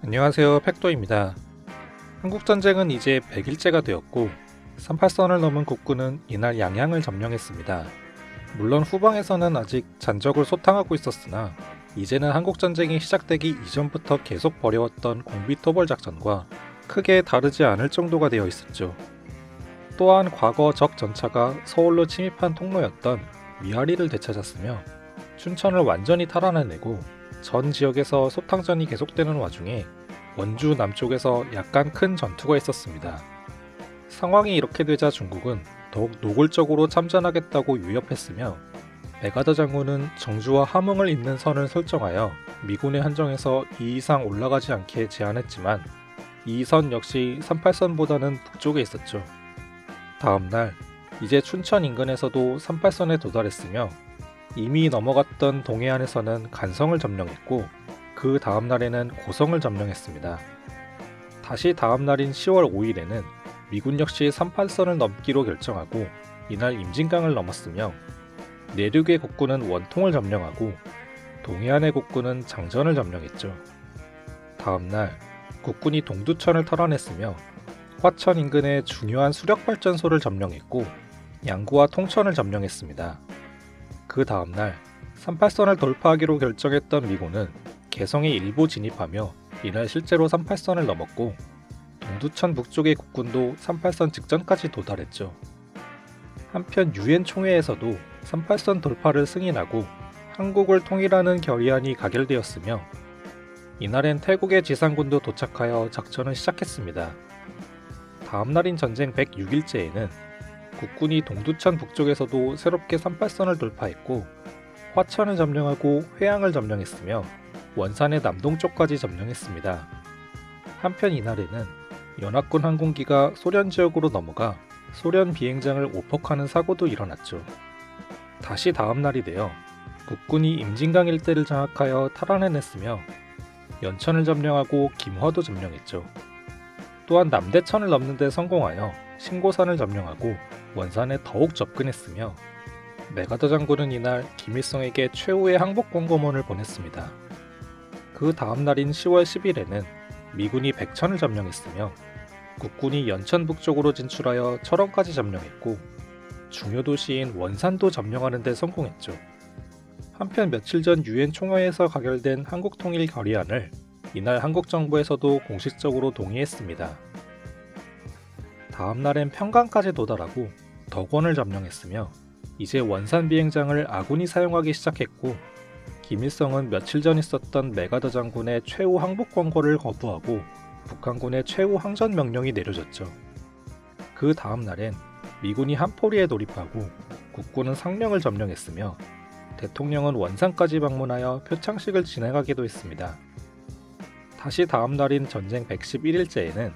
안녕하세요, 팩도입니다. 한국전쟁은 이제 100일째가 되었고 38선을 넘은 국군은 이날 양양을 점령했습니다. 물론 후방에서는 아직 잔적을 소탕하고 있었으나 이제는 한국전쟁이 시작되기 이전부터 계속 벌여왔던 공비토벌 작전과 크게 다르지 않을 정도가 되어 있었죠. 또한 과거 적 전차가 서울로 침입한 통로였던 미아리를 되찾았으며 춘천을 완전히 탈환해내고 전 지역에서 소탕전이 계속되는 와중에 원주 남쪽에서 약간 큰 전투가 있었습니다. 상황이 이렇게 되자 중국은 더욱 노골적으로 참전하겠다고 유협했으며 메가더 장군은 정주와 함흥을 잇는 선을 설정하여 미군의 한정에서 2 이상 올라가지 않게 제한했지만 이 선 역시 38선보다는 북쪽에 있었죠. 다음날 이제 춘천 인근에서도 38선에 도달했으며 이미 넘어갔던 동해안에서는 간성을 점령했고 그 다음날에는 고성을 점령했습니다. 다시 다음날인 10월 5일에는 미군 역시 38선을 넘기로 결정하고 이날 임진강을 넘었으며 내륙의 국군은 원통을 점령하고 동해안의 국군은 장전을 점령했죠. 다음날 국군이 동두천을 탈환했으며 화천 인근의 중요한 수력발전소를 점령했고 양구와 통천을 점령했습니다. 그 다음날 38선을 돌파하기로 결정했던 미군은 개성에 일부 진입하며 이날 실제로 38선을 넘었고 동두천 북쪽의 국군도 38선 직전까지 도달했죠. 한편 유엔 총회에서도 38선 돌파를 승인하고 한국을 통일하는 결의안이 가결되었으며 이날엔 태국의 지상군도 도착하여 작전을 시작했습니다. 다음날인 전쟁 106일째에는 국군이 동두천 북쪽에서도 새롭게 38선을 돌파했고 화천을 점령하고 회양을 점령했으며 원산의 남동쪽까지 점령했습니다. 한편 이날에는 연합군 항공기가 소련 지역으로 넘어가 소련 비행장을 오폭하는 사고도 일어났죠. 다시 다음날이 되어 국군이 임진강 일대를 장악하여 탈환해냈으며 연천을 점령하고 김화도 점령했죠. 또한 남대천을 넘는 데 성공하여 신고산을 점령하고 원산에 더욱 접근했으며 메가더 장군은 이날 김일성에게 최후의 항복 권고문을 보냈습니다. 그 다음날인 10월 10일에는 미군이 백천을 점령했으며 국군이 연천 북쪽으로 진출하여 철원까지 점령했고 중요 도시인 원산도 점령하는 데 성공했죠. 한편 며칠 전 유엔 총회에서 가결된 한국통일 결의안을 이날 한국 정부에서도 공식적으로 동의했습니다. 다음날엔 평강까지 도달하고 덕원을 점령했으며 이제 원산 비행장을 아군이 사용하기 시작했고 김일성은 며칠 전 있었던 메가더 장군의 최후 항복 권고를 거부하고 북한군의 최후 항전 명령이 내려졌죠. 그 다음날엔 미군이 한포리에 돌입하고 국군은 상령을 점령했으며 대통령은 원산까지 방문하여 표창식을 진행하기도 했습니다. 다시 다음날인 전쟁 111일째에는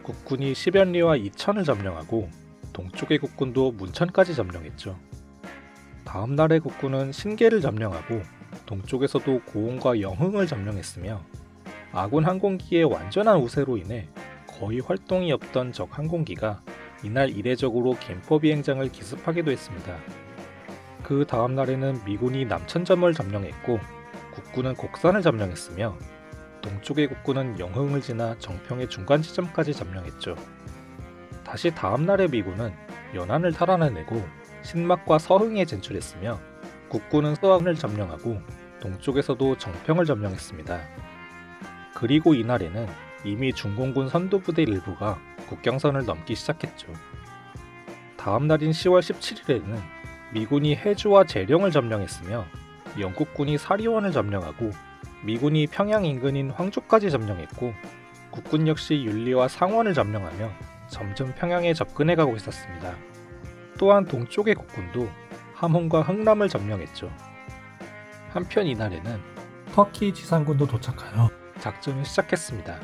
국군이 시변리와 이천을 점령하고 동쪽의 국군도 문천까지 점령했죠. 다음날의 국군은 신계를 점령하고 동쪽에서도 고흥과 영흥을 점령했으며 아군 항공기의 완전한 우세로 인해 거의 활동이 없던 적 항공기가 이날 이례적으로 gem포 비행장을 기습하기도 했습니다. 그 다음날에는 미군이 남천점을 점령했고 국군은 곡산을 점령했으며 동쪽의 국군은 영흥을 지나 정평의 중간 지점까지 점령했죠. 다시 다음날의 미군은 연안을 탈환해내고 신막과 서흥에 진출했으며 국군은 서안을 점령하고 동쪽에서도 정평을 점령했습니다. 그리고 이날에는 이미 중공군 선두부대 일부가 국경선을 넘기 시작했죠. 다음날인 10월 17일에는 미군이 해주와 재령을 점령했으며 영국군이 사리원을 점령하고 미군이 평양 인근인 황주까지 점령했고 국군 역시 율리와 상원을 점령하며 점점 평양에 접근해가고 있었습니다. 또한 동쪽의 국군도 함흥과 흥남을 점령했죠. 한편 이날에는 터키 지상군도 도착하여 작전을 시작했습니다.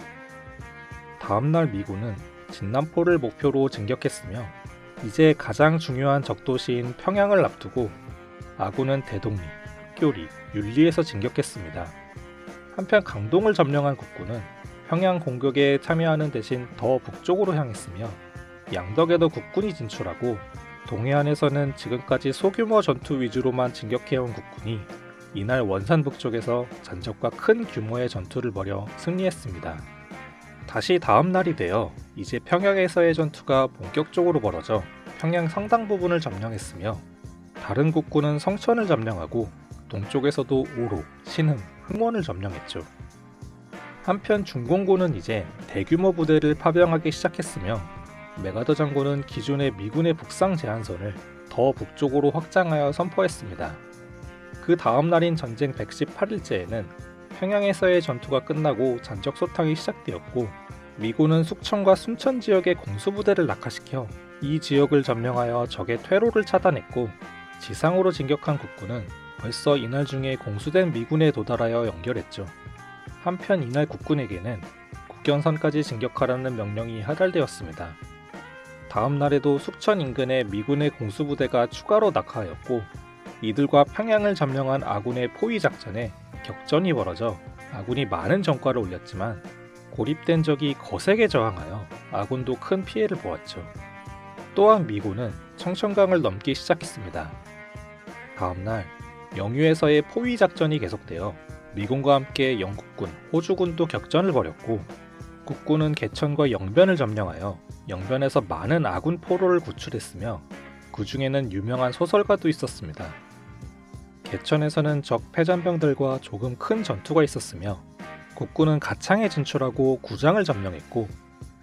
다음날 미군은 진남포를 목표로 진격했으며 이제 가장 중요한 적도시인 평양을 앞두고 아군은 대동리, 흑교리, 율리에서 진격했습니다. 한편 강동을 점령한 국군은 평양 공격에 참여하는 대신 더 북쪽으로 향했으며 양덕에도 국군이 진출하고 동해안에서는 지금까지 소규모 전투 위주로만 진격해온 국군이 이날 원산 북쪽에서 잔적과 큰 규모의 전투를 벌여 승리했습니다. 다시 다음 날이 되어 이제 평양에서의 전투가 본격적으로 벌어져 평양 상당 부분을 점령했으며 다른 국군은 성천을 점령하고 동쪽에서도 오로, 신흥, 흥원을 점령했죠. 한편 중공군은 이제 대규모 부대를 파병하기 시작했으며 메가더 장군은 기존의 미군의 북상 제한선을 더 북쪽으로 확장하여 선포했습니다. 그 다음 날인 전쟁 118일째에는 평양에서의 전투가 끝나고 잔적 소탕이 시작되었고 미군은 숙천과 순천 지역의 공수부대를 낙하시켜 이 지역을 점령하여 적의 퇴로를 차단했고 지상으로 진격한 국군은 벌써 이날 중에 공수된 미군에 도달하여 연결했죠. 한편 이날 국군에게는 국경선까지 진격하라는 명령이 하달되었습니다. 다음 날에도 숙천 인근에 미군의 공수부대가 추가로 낙하하였고 이들과 평양을 점령한 아군의 포위 작전에 격전이 벌어져 아군이 많은 전과를 올렸지만 고립된 적이 거세게 저항하여 아군도 큰 피해를 보았죠. 또한 미군은 청천강을 넘기 시작했습니다. 다음날 영유에서의 포위 작전이 계속되어 미군과 함께 영국군, 호주군도 격전을 벌였고 국군은 개천과 영변을 점령하여 영변에서 많은 아군 포로를 구출했으며 그 중에는 유명한 소설가도 있었습니다. 개천에서는 적 패잔병들과 조금 큰 전투가 있었으며 국군은 가창에 진출하고 구장을 점령했고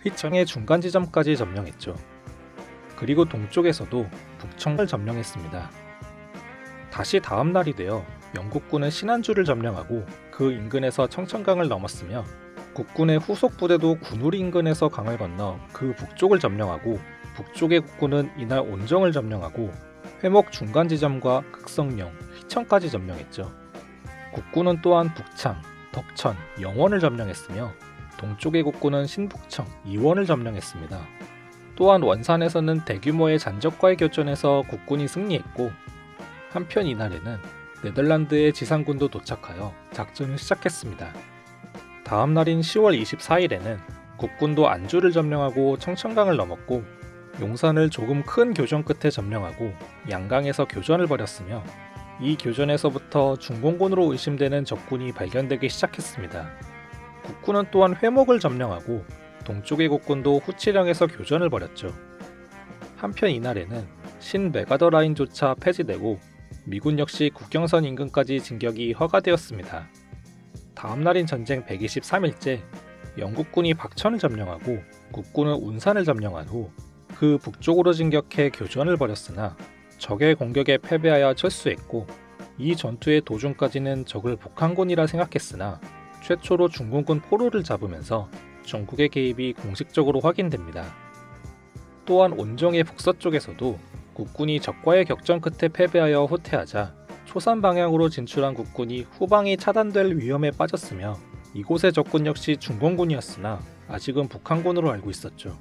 휘청의 중간 지점까지 점령했죠. 그리고 동쪽에서도 북청을 점령했습니다. 다시 다음 날이 되어 영국군은 신안주를 점령하고 그 인근에서 청천강을 넘었으며 국군의 후속 부대도 군우리 인근에서 강을 건너 그 북쪽을 점령하고 북쪽의 국군은 이날 온정을 점령하고 회목 중간 지점과 극성령, 휘청까지 점령했죠. 국군은 또한 북창, 덕천, 영원을 점령했으며 동쪽의 국군은 신북청, 이원을 점령했습니다. 또한 원산에서는 대규모의 잔적과의 교전에서 국군이 승리했고 한편 이날에는 네덜란드의 지상군도 도착하여 작전을 시작했습니다. 다음 날인 10월 24일에는 국군도 안주를 점령하고 청천강을 넘었고 용산을 조금 큰 교전 끝에 점령하고 양강에서 교전을 벌였으며 이 교전에서부터 중공군으로 의심되는 적군이 발견되기 시작했습니다. 국군은 또한 회목을 점령하고 동쪽의 국군도 후치령에서 교전을 벌였죠. 한편 이날에는 신메가더 라인조차 폐지되고 미군 역시 국경선 인근까지 진격이 허가되었습니다. 다음 날인 전쟁 123일째 영국군이 박천을 점령하고 국군은 운산을 점령한 후 그 북쪽으로 진격해 교전을 벌였으나 적의 공격에 패배하여 철수했고 이 전투의 도중까지는 적을 북한군이라 생각했으나 최초로 중공군 포로를 잡으면서 중국의 개입이 공식적으로 확인됩니다. 또한 온정의 북서쪽에서도 국군이 적과의 격전 끝에 패배하여 후퇴하자 초산 방향으로 진출한 국군이 후방이 차단될 위험에 빠졌으며 이곳의 적군 역시 중공군이었으나 아직은 북한군으로 알고 있었죠.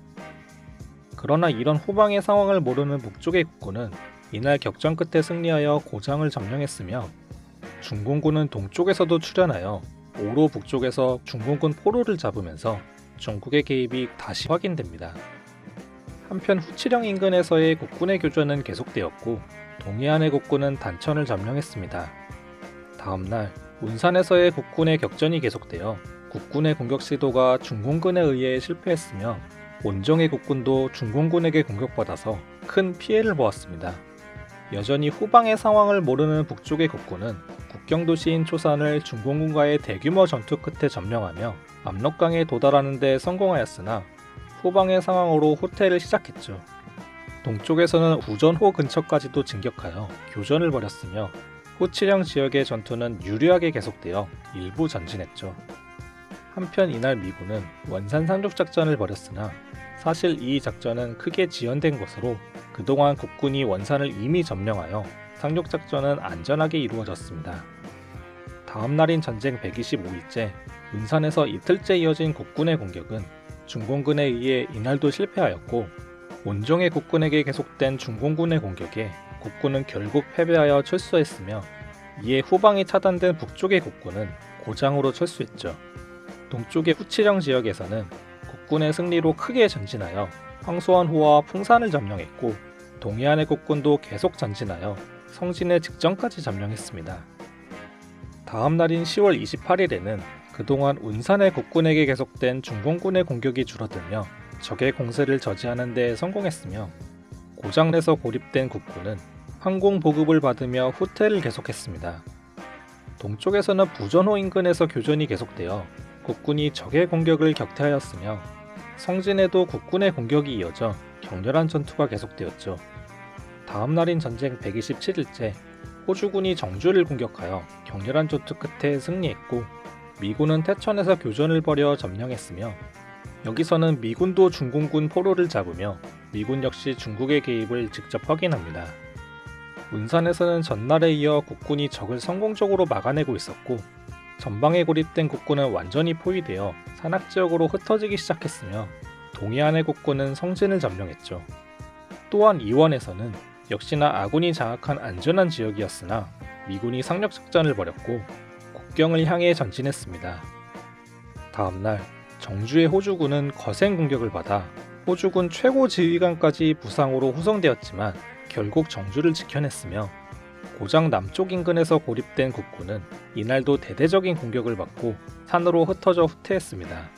그러나 이런 후방의 상황을 모르는 북쪽의 국군은 이날 격전 끝에 승리하여 고장을 점령했으며 중공군은 동쪽에서도 출현하여 오로 북쪽에서 중공군 포로를 잡으면서 중국의 개입이 다시 확인됩니다. 한편 후치령 인근에서의 국군의 교전은 계속되었고 동해안의 국군은 단천을 점령했습니다. 다음날 운산에서의 국군의 격전이 계속되어 국군의 공격 시도가 중공군에 의해 실패했으며 온정의 국군도 중공군에게 공격받아서 큰 피해를 보았습니다. 여전히 후방의 상황을 모르는 북쪽의 국군은 국경도시인 초산을 중공군과의 대규모 전투 끝에 점령하며 압록강에 도달하는 데 성공하였으나 후방의 상황으로 후퇴를 시작했죠. 동쪽에서는 우전호 근처까지도 진격하여 교전을 벌였으며 후치령 지역의 전투는 유리하게 계속되어 일부 전진했죠. 한편 이날 미군은 원산 상륙작전을 벌였으나 사실 이 작전은 크게 지연된 것으로 그동안 국군이 원산을 이미 점령하여 상륙작전은 안전하게 이루어졌습니다. 다음 날인 전쟁 125일째 운산에서 이틀째 이어진 국군의 공격은 중공군에 의해 이날도 실패하였고 온정의 국군에게 계속된 중공군의 공격에 국군은 결국 패배하여 철수했으며 이에 후방이 차단된 북쪽의 국군은 고장으로 철수했죠. 동쪽의 후치령 지역에서는 국군의 승리로 크게 전진하여 황소안호와 풍산을 점령했고 동해안의 국군도 계속 전진하여 성진의 직전까지 점령했습니다. 다음 날인 10월 28일에는 그동안 운산의 국군에게 계속된 중공군의 공격이 줄어들며 적의 공세를 저지하는 데 성공했으며, 고장내서 고립된 국군은 항공 보급을 받으며 후퇴를 계속했습니다. 동쪽에서는 부전호 인근에서 교전이 계속되어 국군이 적의 공격을 격퇴하였으며, 성진에도 국군의 공격이 이어져 격렬한 전투가 계속되었죠. 다음 날인 전쟁 127일째, 호주군이 정주를 공격하여 격렬한 전투 끝에 승리했고, 미군은 태천에서 교전을 벌여 점령했으며, 여기서는 미군도 중공군 포로를 잡으며 미군 역시 중국의 개입을 직접 확인합니다. 운산에서는 전날에 이어 국군이 적을 성공적으로 막아내고 있었고, 전방에 고립된 국군은 완전히 포위되어 산악지역으로 흩어지기 시작했으며, 동해안의 국군은 성진을 점령했죠. 또한 이원에서는 역시나 아군이 장악한 안전한 지역이었으나 미군이 상륙작전을 벌였고 국경을 향해 전진했습니다. 다음날 정주의 호주군은 거센 공격을 받아 호주군 최고 지휘관까지 부상으로 후송되었지만 결국 정주를 지켜냈으며, 고장 남쪽 인근에서 고립된 국군은 이날도 대대적인 공격을 받고 산으로 흩어져 후퇴했습니다.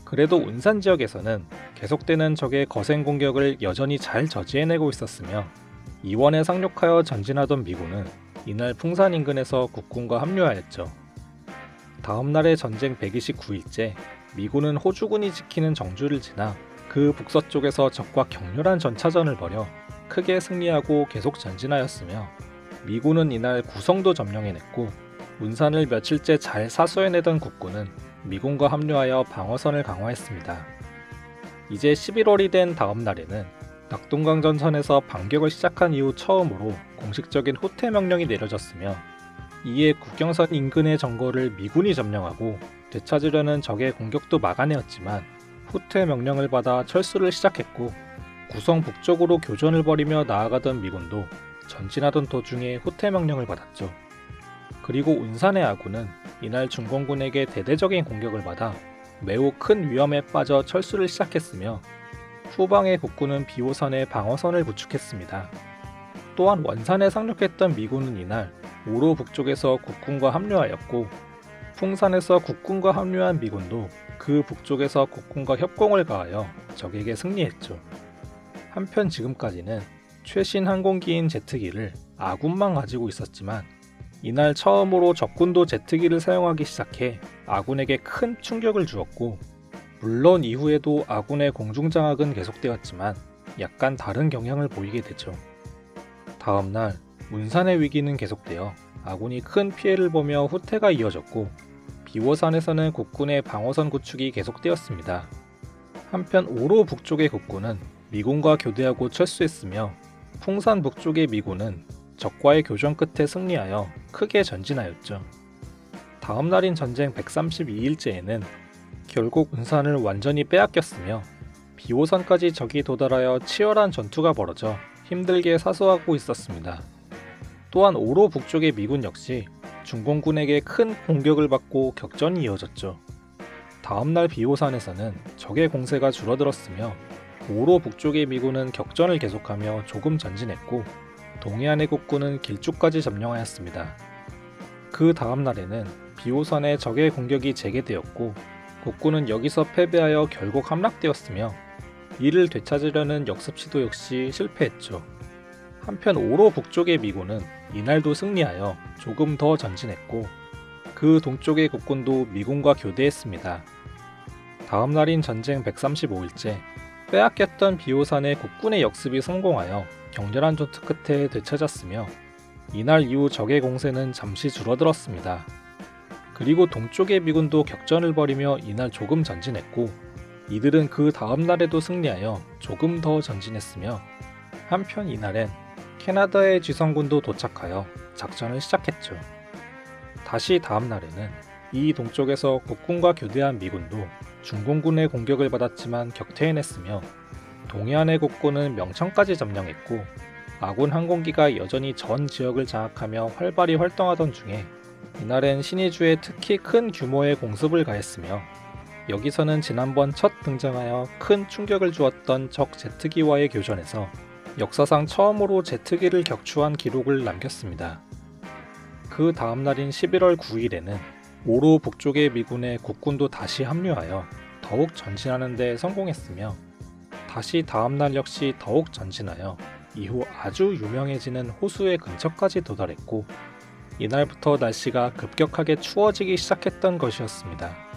그래도 운산 지역에서는 계속되는 적의 거센 공격을 여전히 잘 저지해내고 있었으며, 이원에 상륙하여 전진하던 미군은 이날 풍산 인근에서 국군과 합류하였죠. 다음 날의 전쟁 129일째, 미군은 호주군이 지키는 정주를 지나 그 북서쪽에서 적과 격렬한 전차전을 벌여 크게 승리하고 계속 전진하였으며, 미군은 이날 구성도 점령해냈고, 운산을 며칠째 잘 사수해내던 국군은 미군과 합류하여 방어선을 강화했습니다. 이제 11월이 된 다음 날에는 낙동강 전선에서 반격을 시작한 이후 처음으로 공식적인 후퇴 명령이 내려졌으며, 이에 국경선 인근의 정거를 미군이 점령하고 되찾으려는 적의 공격도 막아내었지만 후퇴 명령을 받아 철수를 시작했고, 구성 북쪽으로 교전을 벌이며 나아가던 미군도 전진하던 도중에 후퇴 명령을 받았죠. 그리고 운산의 아군은 이날 중공군에게 대대적인 공격을 받아 매우 큰 위험에 빠져 철수를 시작했으며, 후방의 국군은 비호선에 방어선을 구축했습니다. 또한 원산에 상륙했던 미군은 이날 오로 북쪽에서 국군과 합류하였고, 풍산에서 국군과 합류한 미군도 그 북쪽에서 국군과 협공을 가하여 적에게 승리했죠. 한편 지금까지는 최신 항공기인 제트기를 아군만 가지고 있었지만, 이날 처음으로 적군도 제트기를 사용하기 시작해 아군에게 큰 충격을 주었고, 물론 이후에도 아군의 공중장악은 계속되었지만 약간 다른 경향을 보이게 되죠. 다음날 운산의 위기는 계속되어 아군이 큰 피해를 보며 후퇴가 이어졌고, 비호산에서는 국군의 방어선 구축이 계속되었습니다. 한편 오로 북쪽의 국군은 미군과 교대하고 철수했으며, 풍산 북쪽의 미군은 적과의 교전 끝에 승리하여 크게 전진하였죠. 다음 날인 전쟁 132일째에는 결국 운산을 완전히 빼앗겼으며, 비호선까지 적이 도달하여 치열한 전투가 벌어져 힘들게 사수하고 있었습니다. 또한 오로 북쪽의 미군 역시 중공군에게 큰 공격을 받고 격전이 이어졌죠. 다음날 비호산에서는 적의 공세가 줄어들었으며, 오로 북쪽의 미군은 격전을 계속하며 조금 전진했고, 동해안의 국군은 길쭉까지 점령하였습니다. 그 다음 날에는 비호선에 적의 공격이 재개되었고, 국군은 여기서 패배하여 결국 함락되었으며, 이를 되찾으려는 역습 시도 역시 실패했죠. 한편 오로 북쪽의 미군은 이날도 승리하여 조금 더 전진했고, 그 동쪽의 국군도 미군과 교대했습니다. 다음 날인 전쟁 135일째, 빼앗겼던 비호산의 국군의 역습이 성공하여 격렬한 전투 끝에 되찾았으며, 이날 이후 적의 공세는 잠시 줄어들었습니다. 그리고 동쪽의 미군도 격전을 벌이며 이날 조금 전진했고, 이들은 그 다음 날에도 승리하여 조금 더 전진했으며, 한편 이날엔 캐나다의 지성군도 도착하여 작전을 시작했죠. 다시 다음 날에는 이 동쪽에서 국군과 교대한 미군도 중공군의 공격을 받았지만 격퇴해냈으며, 동해안의 국군은 명천까지 점령했고, 아군 항공기가 여전히 전 지역을 장악하며 활발히 활동하던 중에 이날엔 신의주에 특히 큰 규모의 공습을 가했으며, 여기서는 지난번 첫 등장하여 큰 충격을 주었던 적 제트기와의 교전에서 역사상 처음으로 제트기를 격추한 기록을 남겼습니다. 그 다음 날인 11월 9일에는 오로 북쪽의 미군의 국군도 다시 합류하여 더욱 전진하는 데 성공했으며, 다시 다음 날 역시 더욱 전진하여 이후 아주 유명해지는 호수의 근처까지 도달했고, 이날부터 날씨가 급격하게 추워지기 시작했던 것이었습니다.